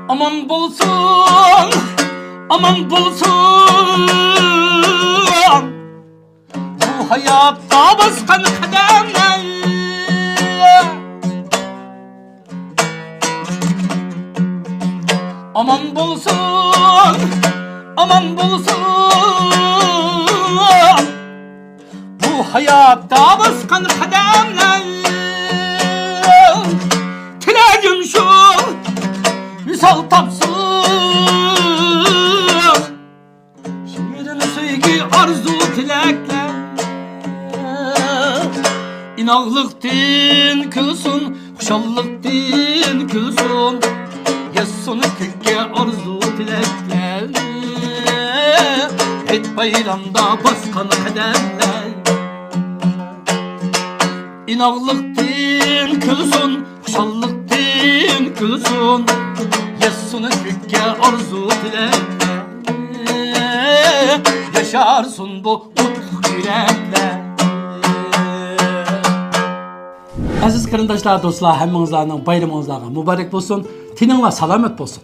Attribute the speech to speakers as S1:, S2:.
S1: Aman bulsun, aman bulsun. Bu hayatta baskan kademler. Aman bulsun, aman bulsun. Bu hayatta baskan kademler. Tilerim şu misal tapsın. Şiirin sevgi arzu tilekler. İnaklık din külsün, kuşallık din külsün. Yazsın kökke arzu tilekler. Et bayramda baskan kademler. İnaklık din külsün, kuşallık din külsün. Yazsın kökke arzu tilekler. Yaşarsın bu mutlu yürekler. Aziz qarindoshlar, do'stlar, hammangizlarning bayramingiz mübarek bo'lsin. Tininglar salomat bo'lsin.